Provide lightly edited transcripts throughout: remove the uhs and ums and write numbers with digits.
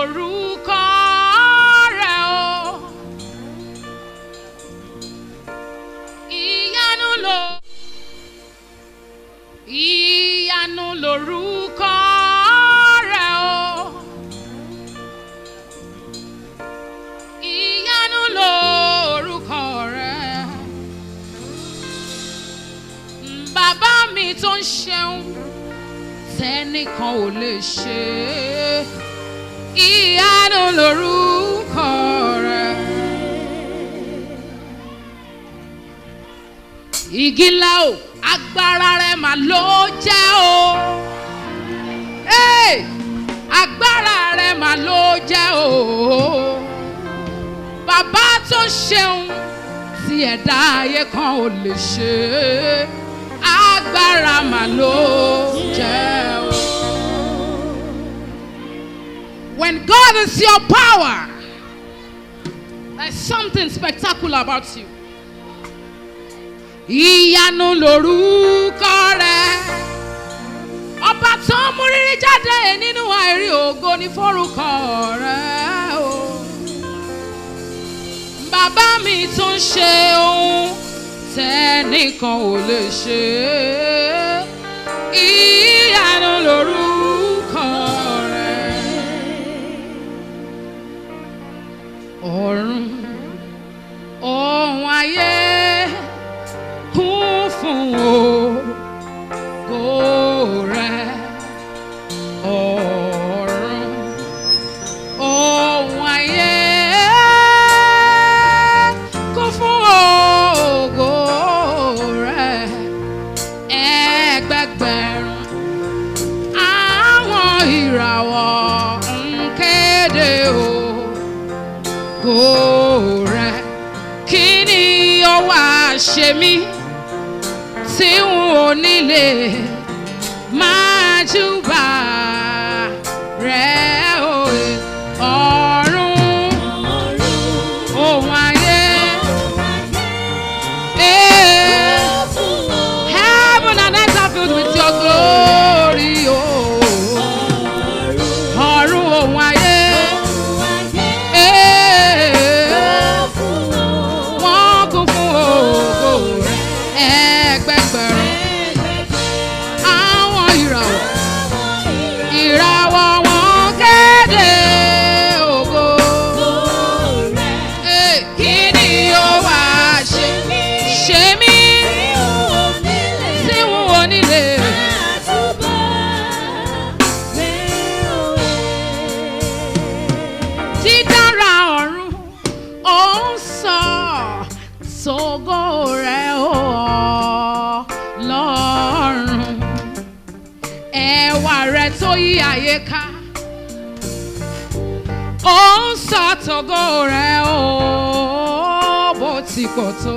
loruko rẹ o. Iyanu loruko rẹ o. Iyanu loruko rẹ. Bàbá mi tó ń ṣeun tẹ́nìkan ò lè ṣe. Iyanu loruko rẹ. Igi ńlá o, agbára rẹ mà ló jẹ́ o. Agbára rẹ mà ló jẹ́ o. Bàbá tó ṣeun tí ẹ̀dá ayé kan ò lè ṣe. Agbára mà ló jẹ́ o. When God is your power, there's something spectacular about you. Iyanu loruko rẹ. Ọba tó mú rírí jáde nínú àìrí ògo ní forúkọ rẹ o. Bàbá mi tó ń ṣe ohun tẹ́nìkan ò lè ṣe. Iyanu loruko rẹ. Ọ̀run ohun ayé kún fún ògo rẹ. Ọ̀run ohun ayé kún fún ògo rẹ. Ẹgbẹgbẹ̀rún àwọn ìràwọ̀ ń kéde ògo rẹ. Kí ni ó wá ṣe mí tí n ò nílé máa júbà rẹ òye. Ọ̀run ohun ayé. Heaven and earth are filled with your glory. Ọ̀run ohun ayé. Wọ́n kún fún ògo rẹ. Ẹgbẹgbẹ̀rún àwọn ìràwọ̀ wọn kéde ògo rẹ. Kí ni ó wá ṣe mí tí n ò nílé. Dídára ọ̀run ó ń sọ sógo rẹ Ọlọ́run. Ẹwà rẹ tó yí ayé ká ó ń sọ tògo rẹ bó ti pọ̀ tó.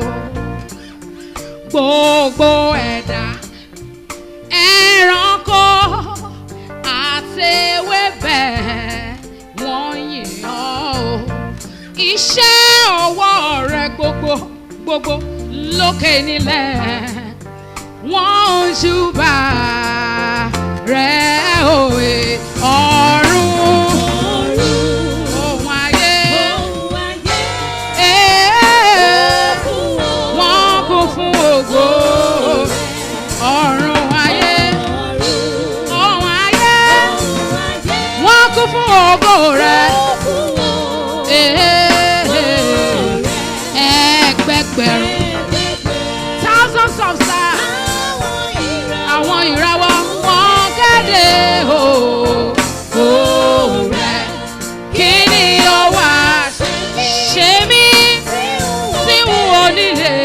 Gbogbo ẹ̀dá ẹranko àti ewébẹ̀ wọ́n yìn ọ́ o. Iṣẹ́ ọwọ́ rẹ gbogbo lókè nílẹ̀ wọ́n ń júbà rẹ òye. Ọ̀run ohun ayé wọ́n kún fún ògo. Ọ̀run ayé wọ́n kún fún ògo rẹ. Ẹgbẹgbẹ̀rún thousands of stars àwọn ìràwọ̀ wọn kéde ògo rẹ. Kí ni ó wá ṣe mí tí n ò nílé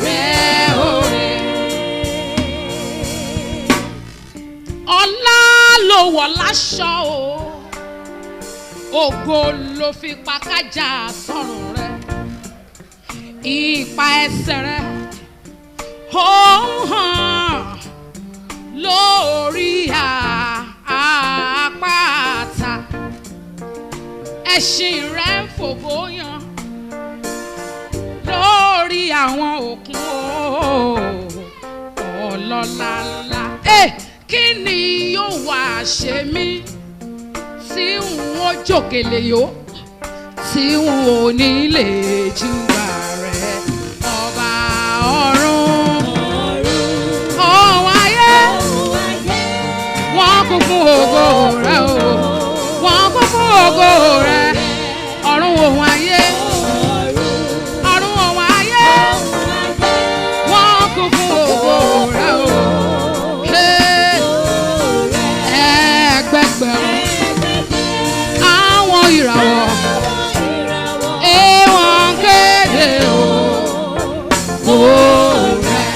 rẹ òye. Ọlá ló wọ̀ láṣọ ògo ló fi pa kájà sọ́run rẹ. Ipa ẹsẹ̀ rẹ ó ń hàn lórí àpáta. Ẹṣin rẹ ń fògo yan lórí àwọn òkun ọlọ́lá ńlá. Kí ni wá ṣe mí tí n ó jòkèlè yó tí n ò ní lè júbà rẹ̀ ọba ọ̀run ohun ayé wọ́n kún fún ògo rẹ̀ o wọ́n kún fún ògo rẹ̀ ọ̀run ohun ayé ọ̀run ohun ayé wọ́n kún fún ògo rẹ̀ o ẹgbẹgbẹ̀rún àwọn ìràwọ̀ wọ́n kéde ògo rẹ̀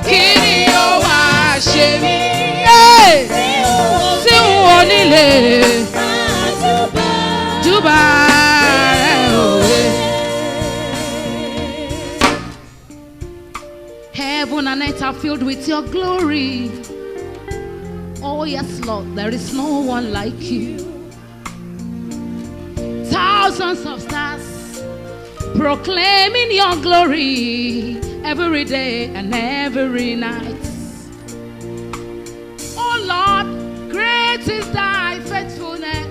kí ni ó wá ṣe mí tí n ò nílé júbà rẹ̀ òwe. Heaven and earth are filled with your glory. Oh yes, Lord, there is no one like you. Thousands of stars proclaiming your glory every day and every night. Oh Lord, great is thy faithfulness.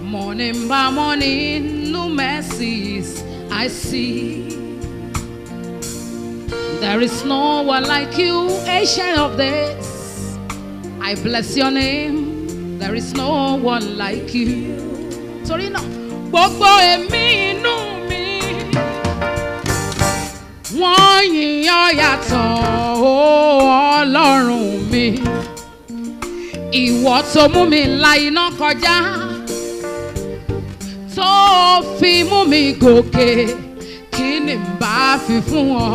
Morning by morning, new mercies I see. There is no one like you, Ancient of Days. I bless your name. There is no one like you. Torí náà, gbogbo ẹ̀mí inú mi, wọ́n yìn ọ́ yàtọ̀ o Ọlọ́run mi. Ìwọ tó mú mi la iná kọjá, tó fi mú mi gòkè, kí ni n bá fi fún ọ?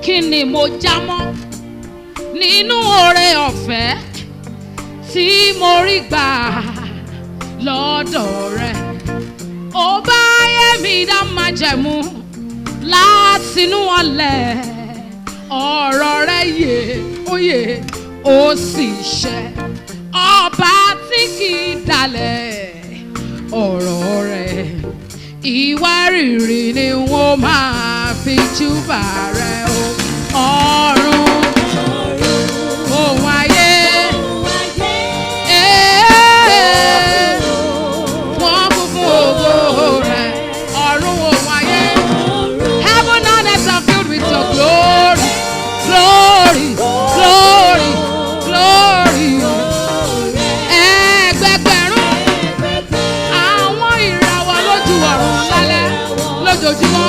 Kí ni mo já mọ́ nínú oore ọ̀fẹ́ tí mo rí gbà lọ́dọ̀ rẹ? Ó bá ayé mi dá májẹ̀mú látinú ọlẹ̀, ọ̀rọ̀ rẹ yè ó yè ó sì ṣẹ. Ọba tí kì í dalẹ̀ ọ̀rọ̀ rẹ, ìwárìrì ni wọ́n máa fi júbà rẹ o ọ̀run ohun ayé. Wọ́n kún fún ògo rẹ̀ ọ̀run ohun ayé. Heaven and earth are filled with your glory, glory, glory, glory. Ẹgbẹgbẹ̀rún àwọn ìràwọ̀ lójú ọ̀run lálẹ́ lójoojúmọ́.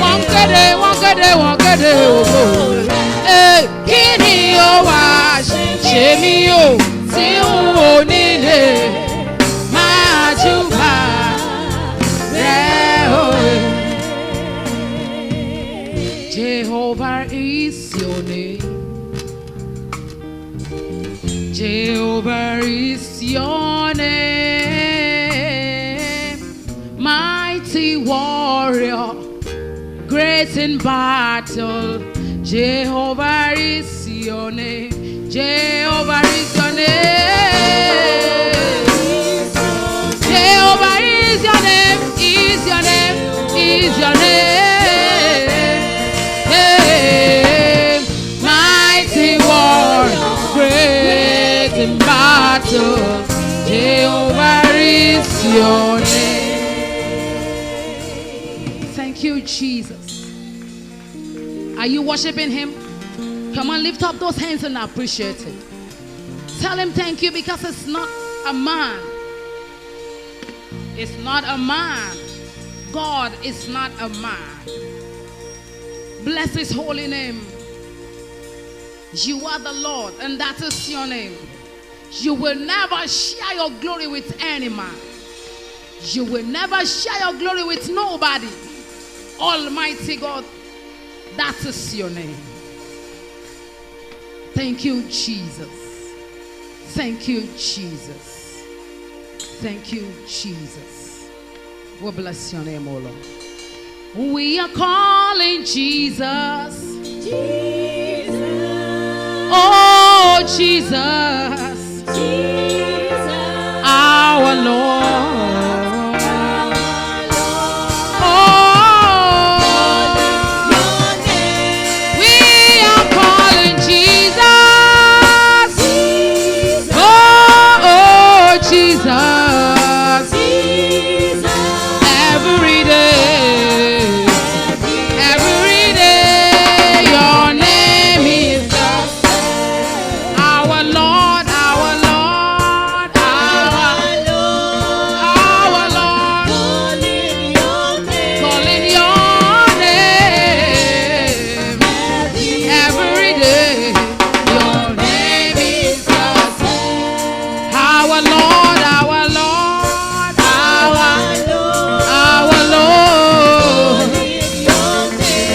Wọ́n kéde, wọ́n kéde, wọ́n kéde ògo rẹ̀. Kí ni ó wá ṣe mí o tí n ò nílé máa júbà rẹ̀ o? Jehovah is your name. Jehovah is your name. Mighty warrior, great in battle. Jehovah is your name. Jehovah is your name. Jehovah is your name. Is your name. Is your name. Mighty warrior, great in battle. Jehovah is your name. Thank you, Jesus. Are you worshiping him? Come on, lift up those hands and appreciate him. Tell him thank you, because it's not a man. It's not a man. God is not a man. Bless his holy name. You are the Lord, and that is your name. You will never share your glory with any man. You will never share your glory with nobody. Almighty God, that is your name. Thank you, Jesus. Thank you, Jesus. Thank you, Jesus. We bless your name, O Lord. We are calling Jesus. Jesus. Oh, Jesus. Jesus. Our Lord. Oh, we are calling Jesus. Jesus. Every day. Every day. Your name is the same. Our Lord, our Lord, our Lord. Calling your name. Every day. Your name is the same. Our Lord, our Lord, our Lord.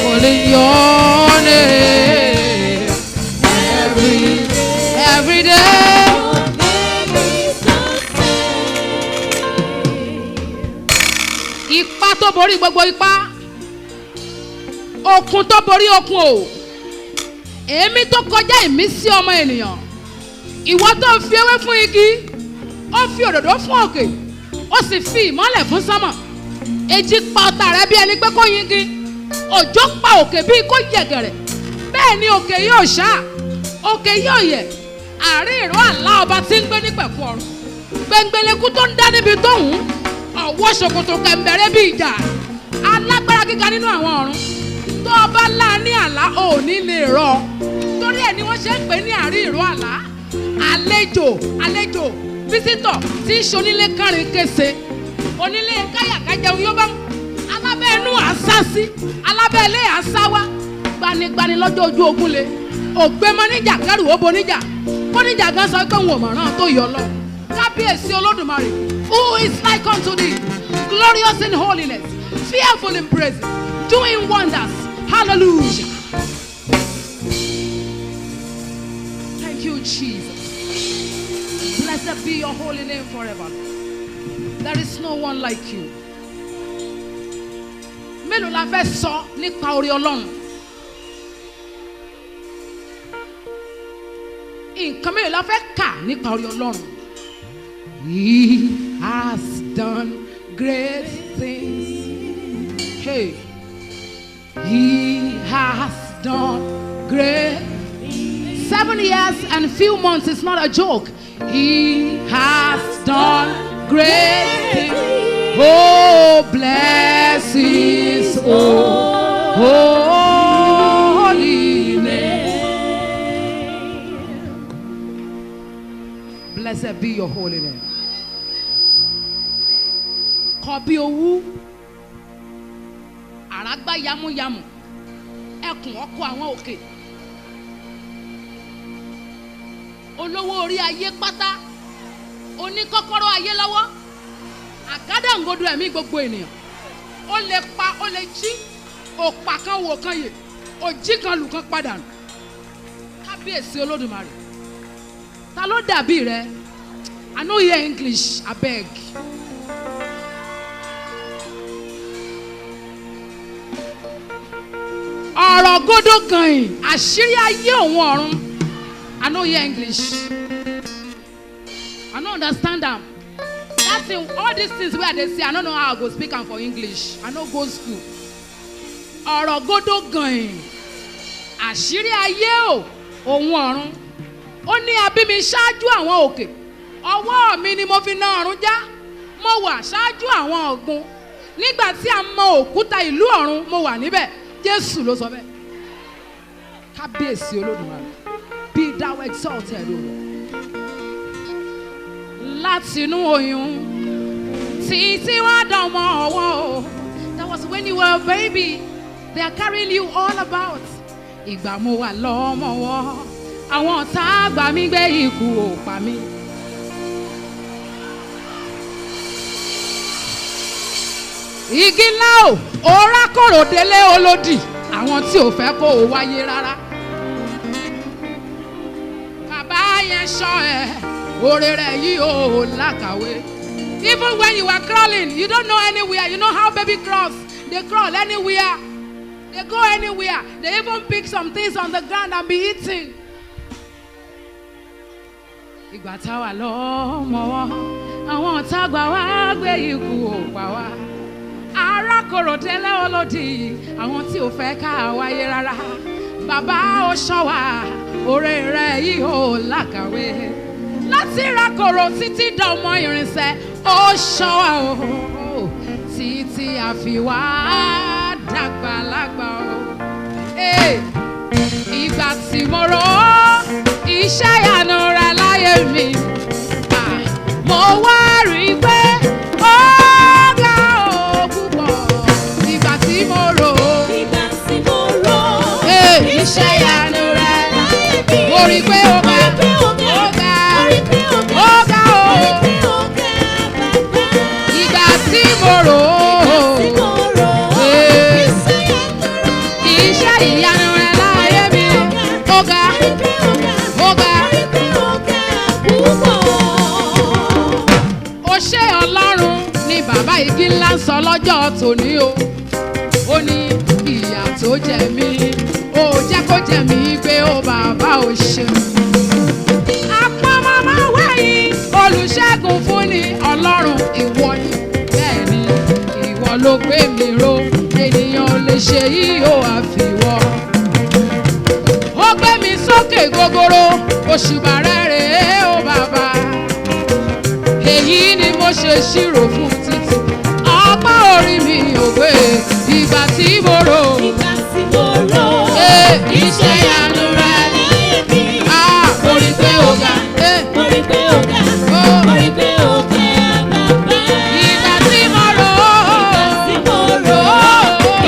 Calling your name. Every day. Ipa tó borí gbogbo ipá, okun tó borí okun o, èémí tó kọjá ìmísí ọmọ ènìyàn, ìwọ tó fi ewé fún igi, ó fi òdòdó fún òkè, ó sì fi ìmọ́lẹ̀ fún sánmọ̀, èjì pa ọ̀tá rẹ bí ẹni pé kó yingi, òjò pa òkè bí kó yẹ̀gẹ̀rẹ̀, bẹ́ẹ̀ ni òkè yóò ṣá, òkè yóò yẹ̀, àárín ìró àlá ọba tí ń gbé ní pẹ̀kun ọ̀run, gbẹngbẹlẹ́kú tó ń dá níbi tó hùn, ọ̀wọ́ ṣòkòtò kẹ̀mbẹ̀rẹ̀ bí ìjà, alágbára gíga nínú àwọn ọ̀run, tó ọba ńlá ní àlá ò ní lè rọ, torí ẹ̀ ni wọ́n ṣe ń pè ní àárín ìró àlá, àlejò físítọ̀ tí ń ṣonílé kárin kése, onílé káyàkájẹun yóò bá ń, alábẹ́ inú àṣà sí, alábẹ́ ilé àṣà wá, gbanigbani lọ́jọ́ ojú ogun le, ògbémọ níjà kẹrù ó bo níjà, kó níjà gan sọ pé òun ò mọ̀ràn tó yọ lọ. Kábíyèsí Olódùmarè, who is like unto thee, glorious in holiness, fearful in praise, doing wonders. Hallelujah. Thank you, Jesus. Blessed be your holy name forever. There is no one like you. Mélòó la fẹ́ sọ nípa orí Ọlọ́run? Nǹkan mélòó la fẹ́ kà nípa orí Ọlọ́run? He has done great things. Hey, He has done great. 7 years and few months is not a joke. He has done great things. Oh, bless His holy name. Blessed be your holy name. Kọ̀bí owú, àràgbá yamuyamu, ẹkùn ọkọ̀ àwọn òkè. Olówó orí ayé pátá, oníkọ́kọ́rọ́ ayé lọ́wọ́, àgádágodo ẹ̀mí gbogbo ènìyàn. Ó lè pa, ó lè jí, òpà kan wò kan yè, òjì kan lù kan padà nù. Kábíyèsí Olódùmarè. Ta ló dàbí rẹ? I no hear English, abeg. Ọ̀rọ̀ gódó kan-ìn, àṣírí ayé òun ọ̀run. I no hear English. I no understand them. That's in all these things where they say, I don't know how I go speak am for English. I no go school. Ọ̀rọ̀ gódó kan-ìn, àṣírí ayé òun ọ̀run. Ó ní abí mi ṣáájú àwọn òkè. Ọwọ́ mi ni mo fi na ọ̀run já. Mo wà ṣáájú àwọn ọ̀gbun. Nígbà tí a mọ òkúta ìlú ọ̀run, mo wà níbẹ̀. Jésù ló sọ bẹ́ẹ̀. Kábíyèsí Olódùmarè. Be thou exalted, O Lord. Látinú oyún títí wá dánmọ́ ọwọ́ o. That was when you were a baby. They are carrying you all about. Ìgbà mo wà lọ́mọ́wọ́. Àwọn ọ̀tá àgbà mi gbé ikú ò pa mí. Igi ńlá o, òórá kòrò délé olódì, àwọn tí ò fẹ́ kó o wáyé rárá. Bàbá yẹn ṣọ́ ẹ, oore rẹ̀ yìí ò lákàwé. Even when you are crawling, you don't know anywhere. You know how baby crawls? They crawl anywhere. They go anywhere. They even pick some things on the ground and be eating. Ìgbà táwa lọ́mọ́wọ́, àwọn ọ̀tá àgbà wá gbé ikú ò pa wá. Arákòrò délé olódì, àwọn tí ò fẹ́ ká wáyé rárá. Bàbá ó ṣọ́ wa, oore rẹ̀ yìí ò lákàwé. láti rákòrò títí dọ̀mọ́ irinṣẹ́ ó ṣọ́ wa o títí àfiwá dàgbà lágbà o. Ìgbà tí mo rò ó iṣẹ́ ìyanu rẹ̀ láyé mi, mo wá rí i pé ó ga ó púpọ̀. Ìgbà tí mo rò ó iṣẹ́ ìyanu rẹ̀ láyé mi, mo rí i pé ó ga ó ga ó ga ó. Ìgbà tí mo rò ó iṣẹ́ ìyanu rẹ̀ láyé mi, ó ga ó ga. Ó ṣé Ọlọ́run ni bàbá igi ńlá ń sọ lọ́jọ́ tòní o. Ó ní ìyà tó jẹ mí, ó jẹ́ kó jẹ mí pé ó bàbá ò ṣeun. Apá màmá wẹ̀yìn olùṣègùn fún ni Ọlọ́run ìwọ ni. Bẹ́ẹ̀ ni ìwọ ló gbé mi ró, ènìyàn ò lè ṣe yìí ó àfiwọ́. Ó gbé mi sókè gogoro, òṣùbà rẹ̀ rèé ó bàbá. Èyí ni mo ṣe ṣírò fún títí ọpá orí mi ò gbé. Ìgbà tí mo rò iṣẹ́ ìyanu rẹ̀ láyé mi, mo rí pé ó ga mo rí pé ó ga mo rí pé ó ga bàbá. Ìgbà tí mo rò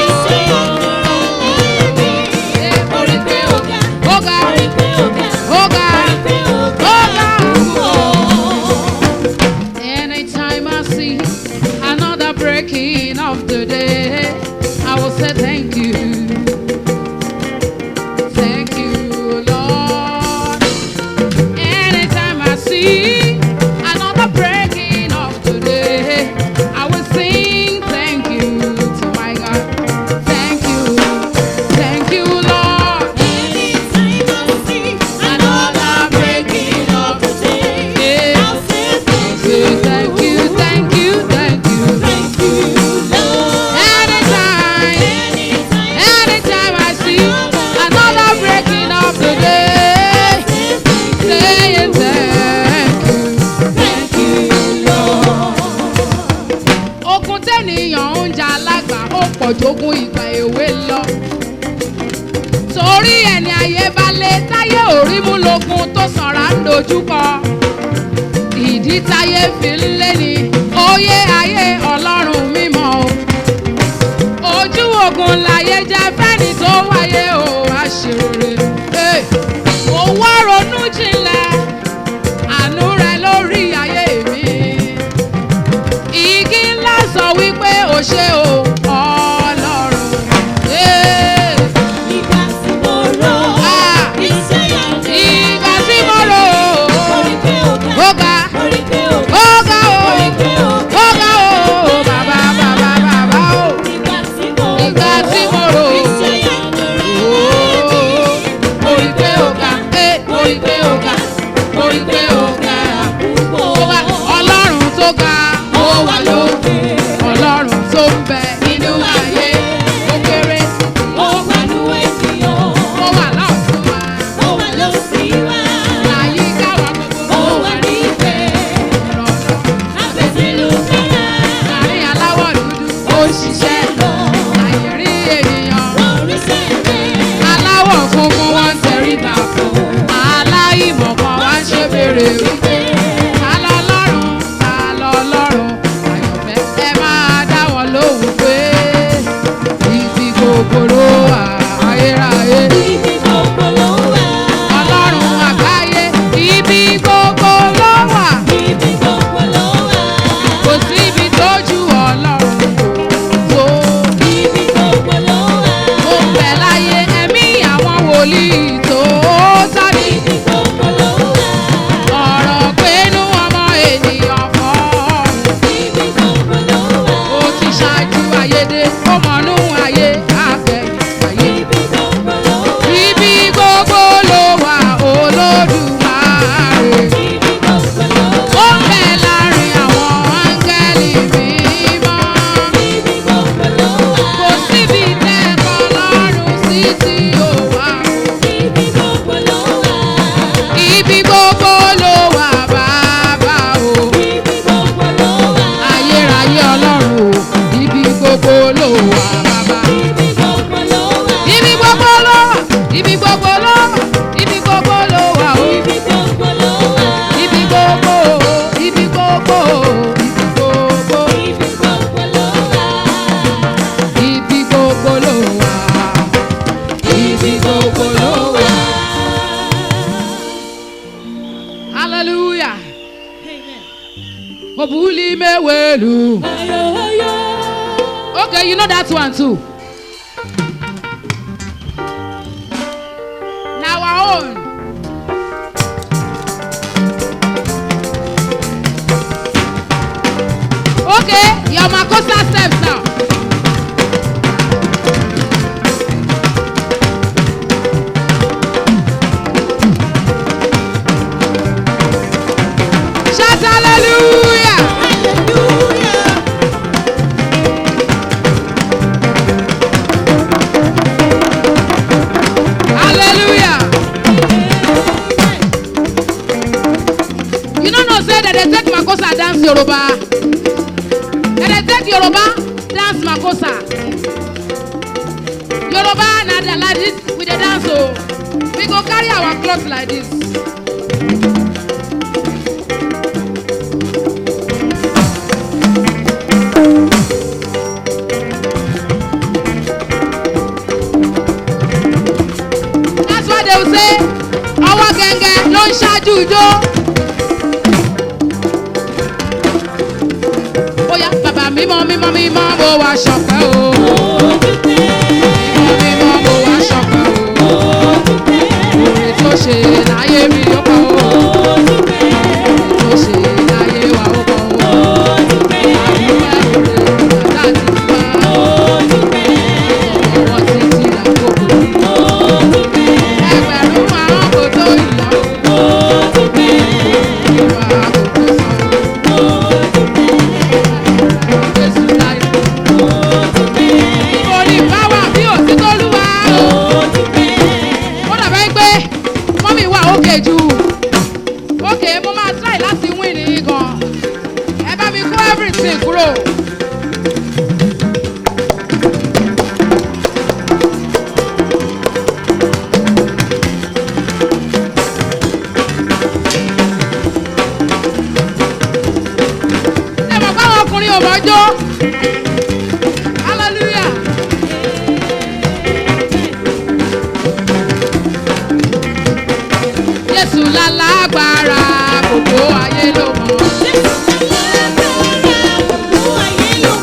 iṣẹ́ ìyanu rẹ̀ láyé mi, mo rí pé ó ga ó ga ó ga ó ga. Anytime I see another breaking of the day, I will say thank you. Thank you, Lord. Anytime I see another breaking of the day, I will sing thank you to my God. Thank you, Lord. Anytime I see another breaking of the day, I'll say thank you, thank you, thank you, thank you, thank you, Lord. Anytime I see another breaking of the day, saying thank you, Lord. Ogun tẹ́nìyàn ń jà lágbà ó pọ̀ jógun ìgbà èwe lọ. Torí ẹni ayé bá lé táyé orí mú lógun tó sanra ń dojúkọ. Ìdí táyé fi ń lé ní oyè ayé Ọlọ́run mímọ́ o. Ojú ogun láyé jẹ́ fẹ́ni tó wáyé o àṣírí. Mo wá ronú jinlẹ̀ àánú rẹ lórí ayé mi. Igi ńlá sọ wípé o ṣé o Ọlọ́run. Ìgbà tí mo rò iṣẹ́ ìyanu ìgbà tí mo rò ó ga ó ga ó ó ga ó bàbá bàbá bàbá ó. Ìgbà tí mo rò ó mo rí pé ó ga mo rí pé ó ga mo rí pé ó ga Ọlọ́run tó ga ó wà lókè, Ọlọ́run tó ń bẹ nínú ayé ó kéré ó wà nínú ènìyàn ó wà lọ́sùn wa ó wà lọ́sìn wa àyíká wa gbogbo ó wà ní ìfẹ́ ìrọ̀lọ́ àfẹ́sílù kára láàrin aláwọ̀ dúdú ó ń ṣiṣẹ́ lọ àyèrí ènìyàn oríṣẹ́ rẹ̀ aláwọ̀ funfun wọn ń tẹríba fún aláìmọ̀ kan wá ń ṣe béèrè wípé ta lọ́lọ́run àyànfẹ́ ẹ máa dá wọn lóhùn pé ibi gbogbo ló wà ayérayé. Ibi gbogbo ló wà. Ọlọ́run àgbáyé ibi gbogbo ló wà. Ibi gbogbo ló wà. Kò sí ibi tó ju Ọlọ́run tó. Ibi gbogbo ló wà. Ó bẹ̀ láyé ẹ̀mí àwọn wòlíì tó tàbí. Ibi gbogbo ló wà. Ọ̀rọ̀ Hallelujah. Amen. Obuli mewelu. Okay, you know that one too. Now our own. Okay, your Makosa steps now. Shout hallelujah. Hallelujah. You don't know say that they take Makosa dance Yoruba. And they take Yoruba dance Makosa. Yoruba na like this with the dance, so we go carry our clothes like this. That's why they will say, our genge no ṣáájú ijó. Oya bàbá mímọ́ mímọ́ mímọ́ mo wá ṣọpẹ́ o. Mímọ́ mímọ́ mo wá ṣọpẹ́ o. Oore tó ṣe láyé mi ó pọ̀ o. Oore tó ṣe láyé wa ó pọ̀ o. Àdúgbò oore bàtà ti wá. Ọwọ́ títí làkókò. Ẹgbẹ̀rún àwọn kò tó ìyá o. Ìwà àkókò sanwó. Jésù láyé. Orí báwa bí òtítọ́ lúwa o. Ó dàbẹ́ pé mọ́mí wà ókè jù. Ókè mo máa try láti win ní gan. Ẹ bá mi kó everything kúrò. Ẹ mọ̀ pé àwọn ọkùnrin ò mọ̀ jó. Hallelujah. Jésù lálágbára gbogbo ayé ló mọ̀.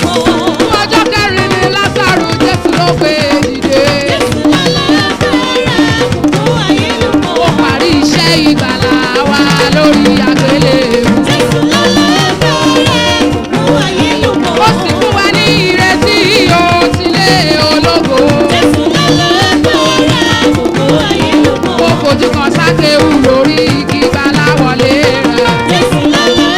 Fún ọjọ́ kẹrin ni Lásárù Jésù ló gbé dìde. Ó parí iṣẹ́ ìgbàlà wa lórí àgbélébùú. Ó sì fún wa ní ìrètí òtílé ológo. Ó fojú kan sákéwù lórí igi gbàlà wọlé rẹ̀.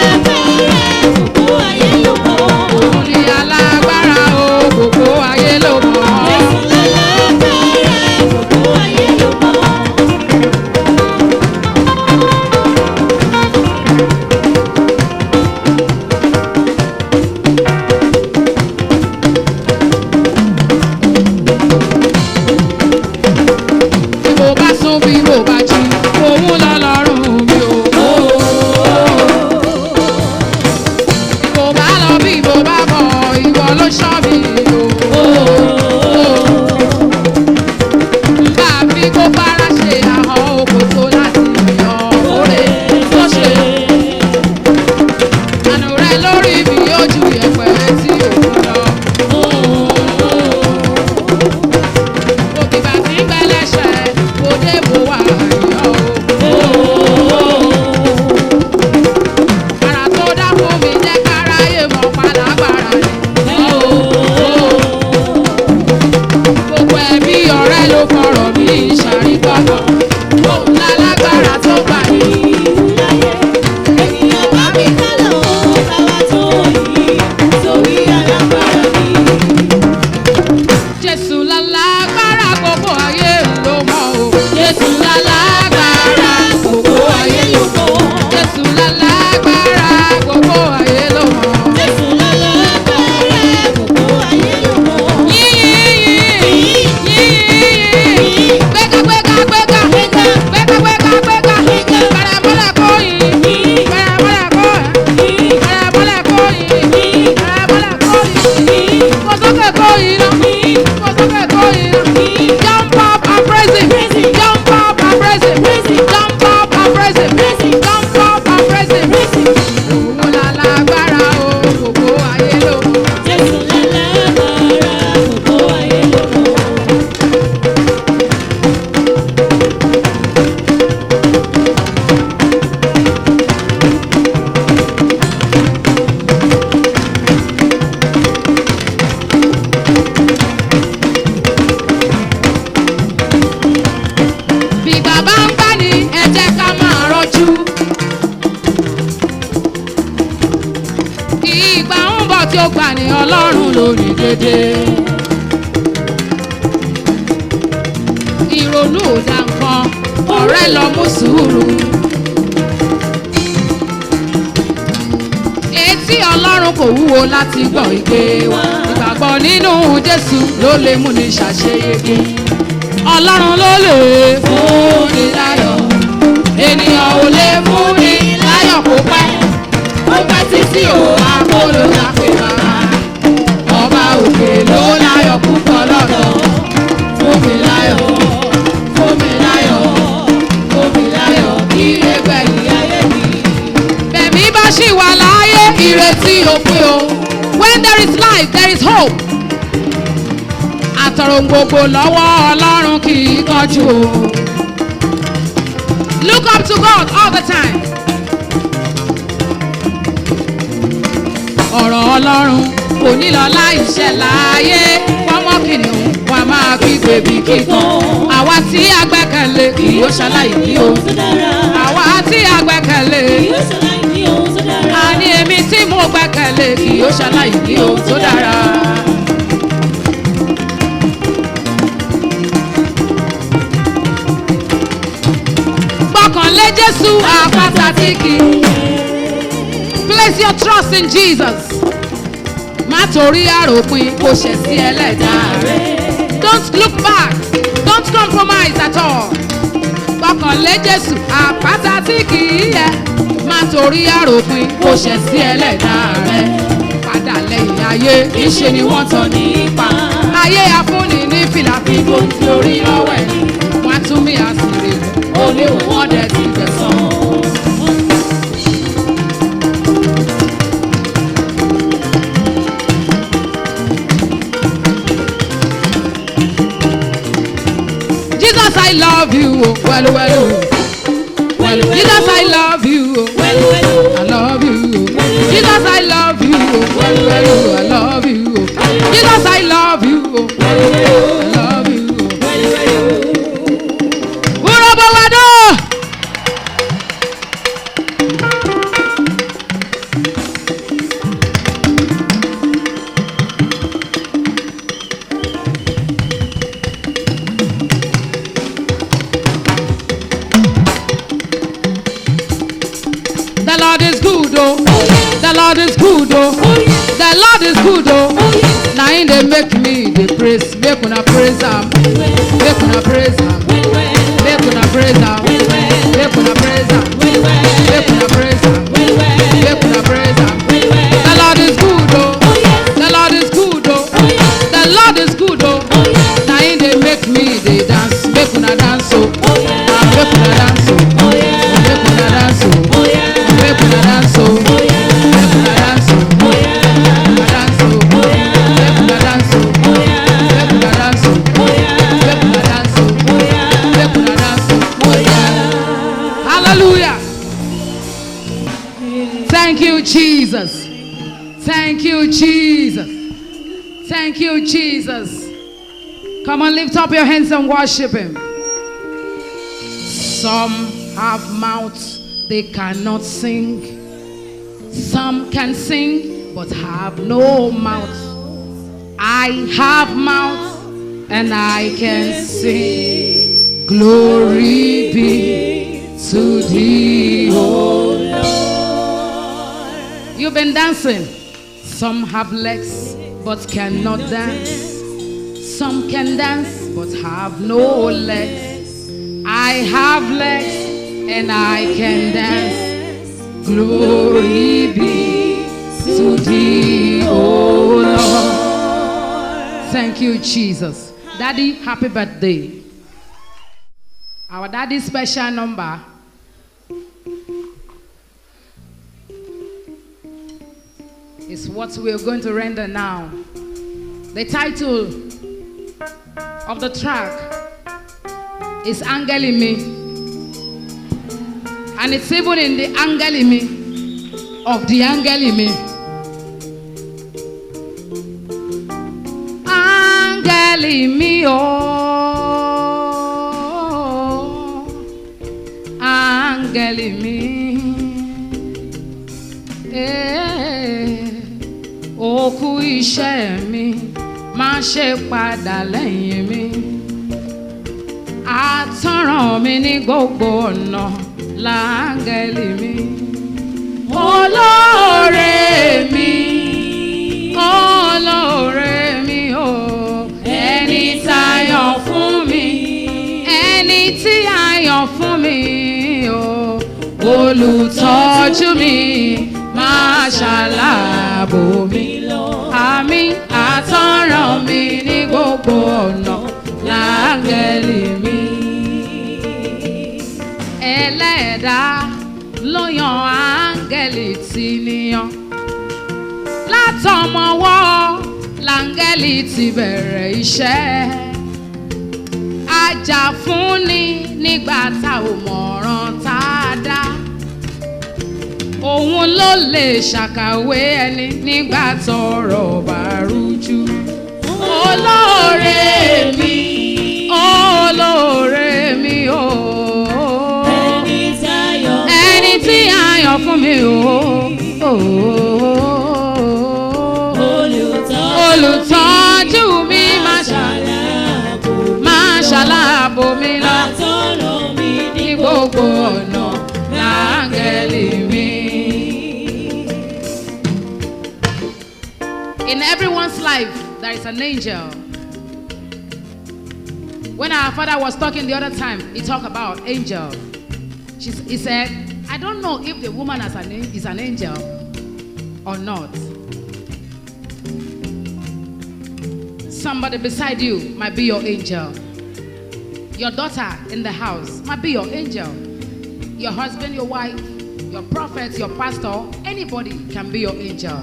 Ọlọ́run lórí dédé. Ìrònú ò dá nǹkan, ọ̀rẹ́ lọ mú sùúrù. Etí Ọlọ́run kò wúwo láti gbọ́ ìgbé wa. Ìgbàgbọ́ nínú Jésù ló lè mú ní ṣàṣeyege. Ọlọ́run ló lè fún ni láyọ̀. Ènìyàn ò lè fún ni láyọ̀ kó pẹ́. Ó pẹ́ títí o àkóló láfi máa. Ọba òkè ló láyọ̀ púpọ̀ lọ́dọ̀. Fún mi láyọ̀, fún mi láyọ̀, fún mi láyọ̀ kí ẹgbẹ̀yìn ayé mi. Bẹ̀mí bá ṣì wà láyé ìrètí òpin o. When there is life, there is hope. Àtọ̀rọ̀ gbogbo lọ́wọ́ Ọlọ́run kì í kánjú o. Look up to God all the time. Ọ̀rọ̀ Ọlọ́run kò ní lọ láìṣẹ láàyè. Fọ́mọ́ kìnìún wọn máa kígbe bí kíkan. Àwa tí a gbẹ́kẹ̀lé kì yóò ṣaláì ní ohun tó dára. Àwa tí a gbẹ́kẹ̀lé kì yóò ṣaláì ní ohun tó dára. Àní èmi tí mo gbẹ́kẹ̀lé kì yóò ṣaláì ní ohun tó dára. Gbọ́kànlé Jésù àpáta tí kì í. Place your trust in Jesus. Má torí àròpin kò ṣẹ̀ sí ẹlẹ́dàá rẹ̀. Don't look back. Don't compromise at all. Gbọ́kànlé Jésù àpáta tí kì í yẹ. Má torí àròpin kò ṣẹ̀ sí ẹlẹ́dàá rẹ̀. Padà lẹ́yìn ayé ìṣe ni wọ́n tán ní ipa. Ayé afúnni ní fìlàfíìbò lórí lọ́wọ́ ẹ̀. Wọ́n á tún mí àsìrè. Oníwọ̀n wọ́n dẹ̀ ti gbẹ̀san. Jesus, I love you, oh, well, well, oh. Well, Jesus, I love you, oh, well, well, oh. I love you, oh. Jesus, I love you, oh, well, well, oh. I love you, oh. Jesus, I love you, oh, well, well, oh. I love you, oh. Well, well, oh. Urobowado! The Lord is good, oh. The Lord is good, oh. The Lord is good, oh. Now in they make me the praise. Make una praise Him. Make una praise Him. Make una praise Him. Make una praise Him. Make una praise Him. Make una praise Him. The Lord is good, oh. The Lord is good, oh. The Lord is good, oh. Now in they make me the dance. Make una dance, oh. Make una dance, oh. Make una dance, oh. Make una dance, oh. Make una dance, oh. Make una dance, oh. Make una dance, oh. Make una dance, oh. Make una dance, oh. Make una dance, oh. Hallelujah. Thank you, Jesus. Thank you, Jesus. Thank you, Jesus. Come on, lift up your hands and worship Him. Some have mouths, they cannot sing. Some can sing, but have no mouth. I have mouth, and I can sing. Glory be to Thee, O Lord. You've been dancing. Some have legs, but cannot dance. Some can dance, but have no legs. I have legs, and I can dance. Glory be to Thee, O Lord. Thank you, Jesus. Daddy, happy birthday. Our daddy's special number is what we're going to render now. The title of the track is Angel in Me. And it's even in the angel in me of the angel in me. Angel in me, oh, angel in me, eh, òkú iṣẹ́ mi má ṣe padà lẹ́yìn mi. Àtọ́ràn mi ní gbogbo ọ̀nà láńgẹ́lì mi. Olóore mi, olóore mi o, ẹni tá a yàn fún mi, ẹni tí a yàn fún mi o, olùtọ́jú mi máa ṣàlàbò mi. Àmín. Àtọ́ràn mi ní gbogbo ọ̀nà láńgẹ́lì mi. Ẹlẹ́dàá ló yan áńgẹ́lì tí níyàn. Látọmọwọ́ láńgẹ́lì ti bẹ̀rẹ̀ iṣẹ́. Ajà-fúnni nígbà tá ò mọ̀ràn tá a dá. Òun ló lè ṣàkàwé ẹni nígbà tọ́rọ̀ bá rújú. Olóore mi, olóore mi o, ẹni tí a yàn fún mi o, olùtọ́jú mi máa ṣàlàbò mi lọ ní gbogbo ọ̀nà láńgẹ́lì mi. In everyone's life, there is an angel. When our father was talking the other time, he talked about angel. He said, I don't know if the woman is an angel or not. Somebody beside you might be your angel. Your daughter in the house might be your angel. Your husband, your wife, your prophet, your pastor, anybody can be your angel.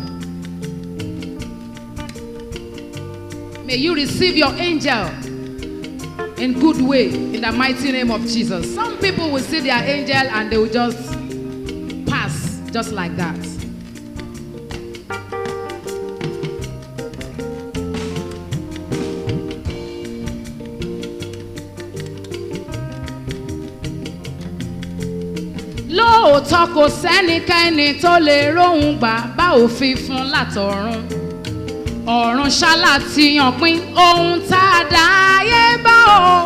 May you receive your angel in good way in the mighty name of Jesus. Some people will see their angel and they will just pass just like that. Lóòótọ́ kò sẹ́nikẹ́ni tó lè róhun gbà bá òfin fún látọ̀run. Ọ̀run ṣálá ti yàn pín ohun tá a dá ayé bá o.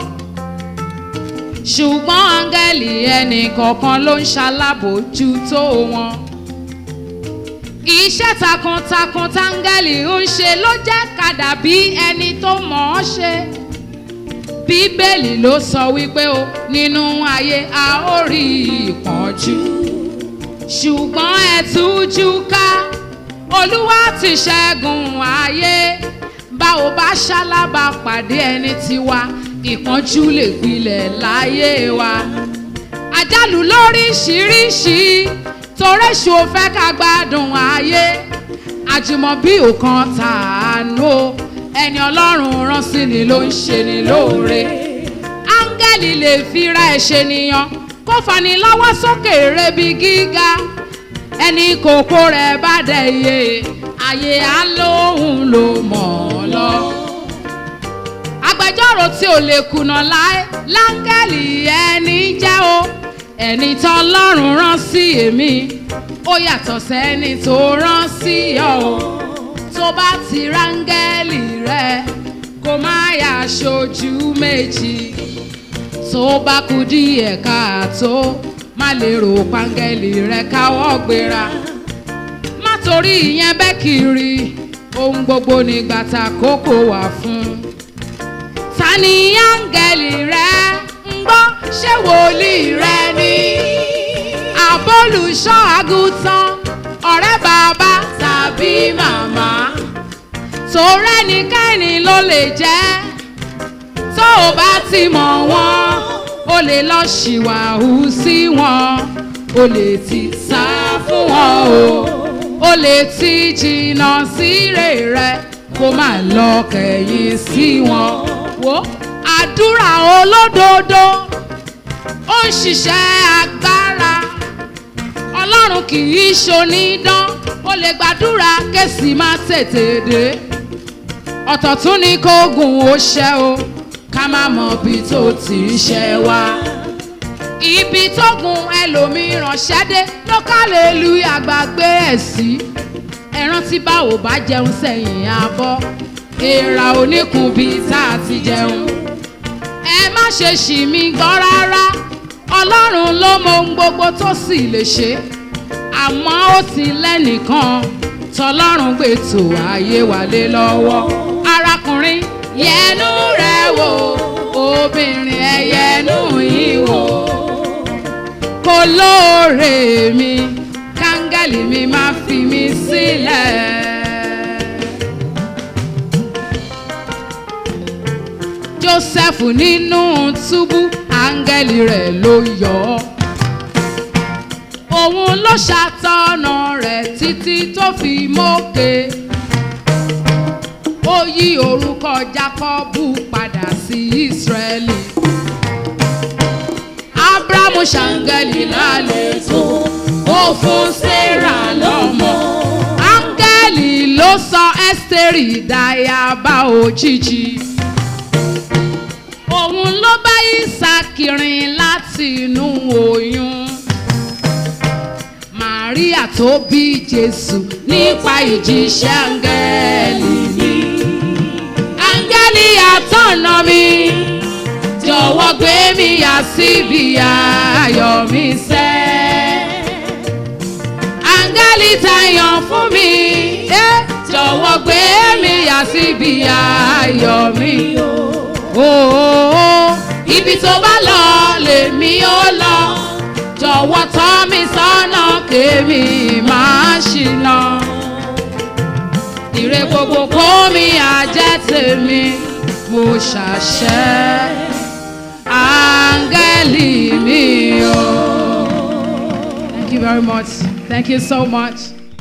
Ṣùgbọ́n áńgẹ́lì ẹnì kọ̀ọ̀kan ló ń ṣalábòójútó wọn. Iṣẹ́ takuntakun táńgẹ́lì ń ṣe ló jẹ́ ká dàbí ẹni tó mọ̀ ọ́ ṣe. Bíbélì ló sọ wípé o nínú ayé a ó rí ìpọ́njú. Ṣùgbọ́n ẹ tújú ká. Olúwa ti ṣẹ́gun ayé. Bá o bá ṣalábà pàdé ẹni tiwa, ìpọ́njú lè gbilẹ̀ láyé wa. Àjálù lóríṣiríṣi toréṣù ò fẹ́ ká gbádùn ayé. Àjùmọ̀bí ò kan tàánú o, ẹni Ọlọ́run rán sí ni ló ń ṣe ni lóore. Áńgẹ́lì lè fira ẹ̀ ṣènìyàn kó fani lọ́wọ́ sókè rebi gíga. Ẹni kòkó rẹ̀ bá dẹ̀yẹ ayé á lóhùn ló mọ̀ ọ́ lọ. Agbẹjọ́rò tí ò lè kùnà láé láńgẹ́lì ẹni jẹ́ o. Ẹni tọ́lọ́run rán sí èmi ó yàtọ̀ sẹ́ni tó rán sí ọ o. Tó bá ti ráńgẹ́lì rẹ kó má yà ṣojú méjì. Tó bá kù díẹ̀ káàtó má lè rò páńgẹ́lì rẹ káwọ́ gbéra. Má torí ìyẹn bẹ́ kiri, ohun gbogbo nígbà tá kókó wà fún. Ta ni áńgẹ́lì rẹ ń gbọ́, ṣé wòlíì rẹ ni? Àbólùṣọ́ àgùntàn, ọ̀rẹ́ bàbá tàbí màmá. Torẹ́nikẹ́ni ló lè jẹ́, tó o bá ti mọ̀ wọ́n o lè lọ ṣìwàhù sí wọn, o lè ti sá fún wọn o lè ti jìnnà síre rẹ kó má lọ kẹ̀yìn sí wọn. Wo àdúrà olódodo ó ń ṣiṣẹ́ agbára. Ọlọ́run kì í ṣonídán, o lè gbàdúrà késì má tètè dé. Ọ̀tọ̀ tún ní kógun ó ṣẹ́ o, ká má mọ ibi tó ti ń ṣẹ́ wá. Ibi tó gun ẹlòmíràn ṣẹ́dé ló kálẹ̀lúyà gbàgbé ẹ̀ sí. ẹran tí bá ò bá jẹun sẹ́yìn abọ́ èèrà oníkun bíi tá a ti jẹun. ẹ má ṣe ṣì mí gbọ́ rárá, ọlọ́run ló mọ ohun gbogbo tó sì lè ṣe, àmọ́ ó ti lẹ́nìkan tọlọ́run gbètò ayé wa lé lọ́wọ́. arákùnrin yẹnu rẹ wò, obìnrin ẹ yẹnu yín wò, kó lóore mi káńgẹ́lì mi má fi mí sílẹ̀. Jósẹ́fù nínú túbú áńgẹ́lì rẹ̀ ló yọ ọ́, òun ló ṣàtọ̀nà rẹ̀ títí tó fi mókè, ó yí orúkọ Jákọ́bù padà sí Ísírẹ́lì. Ábúráhámù ṣàǹgẹ́lì lálejò, ó fún Sárà lọ́mọ, áńgẹ́lì ló sọ Ẹ́sítérì dayaba òjijì, òun ló bá Ísákì rìn láti inú oyún. Màríà tó bí Jésù nípa ìjíṣẹ́ áńgẹ́lì ni. Áńgẹ́lì atọ́nà mi, jọ̀wọ́ gbé mi yà síbi ayọ̀ mi sẹ́. Áńgẹ́lì tayọ̀ fún mi, jọ̀wọ́ gbé mi yà síbi ayọ̀ mi. Ibi tó bá lọ lèmi ó lọ, jọ̀wọ́ tọ́ mi sọ́nà kémi máa ṣìnà. Ire gbogbo kó mi àjẹ́ tèmi, mo ṣàṣẹ áńgẹ́lì mi o. Thank you very much. Thank you so much.